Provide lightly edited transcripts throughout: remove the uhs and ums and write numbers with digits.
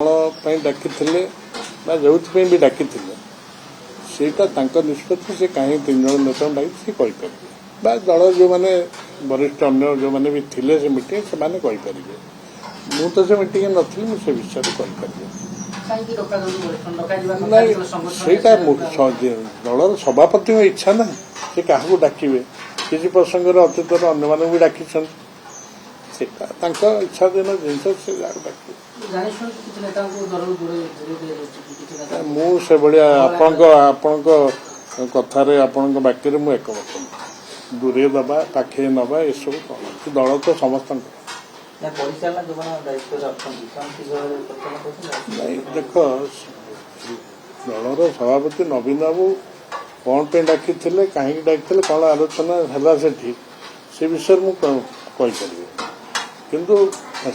डाकी जो भी डाकी निष्पत्ति से कहीं 3 जन नेता डाक सी कहीपर दल जो मैंने वरिष्ठ अन्य जो मैंने भी थे से मीटिंग से मु तो से मीटिंग नी मुझे विषय दलर सभापति इच्छा ना से क्या डाके किसी प्रसंग अतीत अन्य मानक भी डाकी इच्छा दिन जिन से डाक आपण कथार आपण वाक्य मुझे एकमत दूरे दबा पाखे नवा ये सब कौन दल तो समस्त देख दलर सभापति नवीन बाबू कौन पे डाकी कहीं डाकी कौन आलोचना है से विषय मुझे किंतु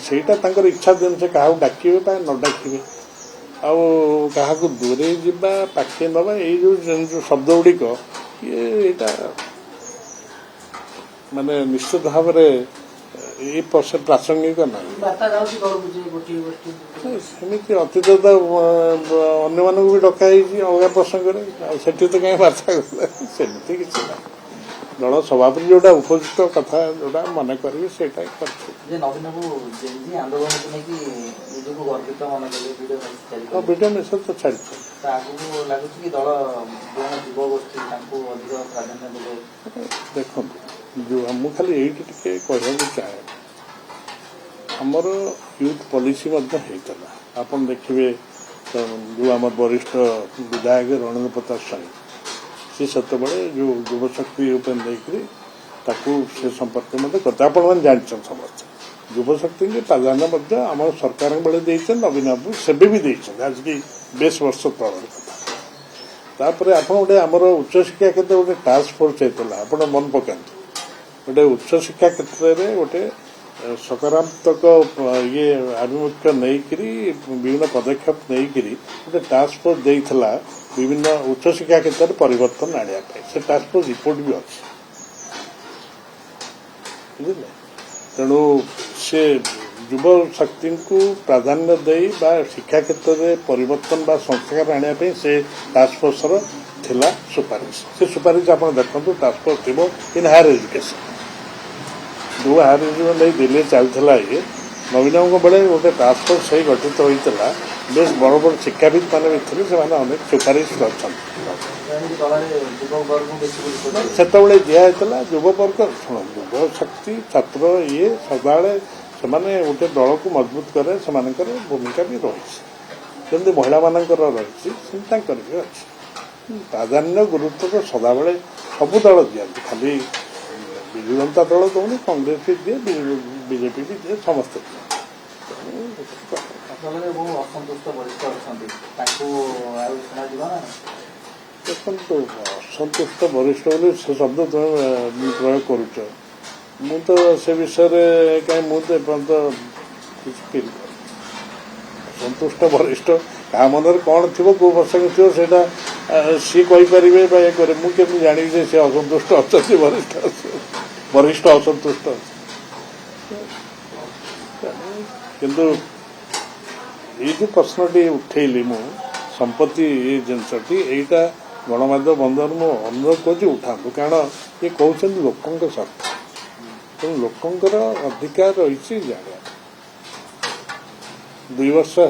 सेटा इच्छा दिन से क्या डाके न डाके आहा दूरे जावा पाखे नवा ये जो शब्द गुड़िक ये माने निश्चित भाव ये प्रासंगिक ना सेमती अतीत अन्य मानक भी डकाई अलग प्रसंग से तो कहीं बार्ता सेमती किसी ना दल सभापति जोटा उपयुक्त कथा जोटा मन करेंगे से वीडियो मेसेज तो छाड़ देखो जो मुझे खाली ये कहूँ चाहे आमर यूथ पॉलिसी आप देखिए जो आम वरिष्ठ विधायक रणेन्द्र प्रताप स्वाई सी सत जो युवशक्ति से संपर्क मत करते आप जानते समस्त युवशक्ति की प्राधान्य आम सरकार बेले नवीन बाबू से भी आज की 20 वर्ष तल कथा आप गोटे आमर उच्चशिक्षा क्षेत्र गोटे टास्क फोर्स होता आप मन पकाते गोटे उच्चशिक्षा क्षेत्र में गोटे सकारात्मक ये आभिमुख्य नहीं विभिन्न पदक्षेप नहीं गोटे टास्क फोर्स देता विभिन्न उच्चशिक्षा क्षेत्र में परिवर्तन आने से टास्क फोर्स रिपोर्ट भी अच्छी बुझे तेणु से युव शक्ति को प्राधान्य दे शिक्षा क्षेत्र में परिवर्तन बा संस्कार आने से टास्क फोर्स थिला सुपारिश से सुपारिश आप देखते टास्क फोर्स थी इन हायर एजुकेशन जो हायर एजुकेशन नहीं दिल्ली चलता ये नवीन बेले गोटे टास्क फोर्स से गठित होता बेस बड़ बड़ शिक्षाविद मैंने भी थे से अनेक सुपारिश से दिहला युववर्ग शुण युव शक्ति छात्र ये सदा से गोटे दल को मजबूत करे से भूमिका भी रही जमी महिला मानकर रही भी अच्छी प्राधान्य गुरुत्व तो सदा बेले सबू दल दिखाती खाली विजु जनता दल दौनी कांग्रेस भी दिए बीजेपी भी दिए समस्त देखो असंतुष्ट वरिष्ठ से शब्द तुम प्रयोग करुच मु तो से विषय कहीं मुझे फील असंतुष्ट वरिष्ठ क्या मन कौन थी कौ प्रसंग थी से सी कहीपर ये करे मुझे जानी सी असंतुष्ट अच्छा वरिष्ठ असंतुष्ट किंतु ये जो प्रश्नटी उठेली मु संपत्ति ये जिनसटी यहीटा गणमाध्यम बंधन मु अनुरोध कर उठा कारण ये कहते लोकों सरकार तेणु लोकों अधिकार रही जाना 2 वर्ष है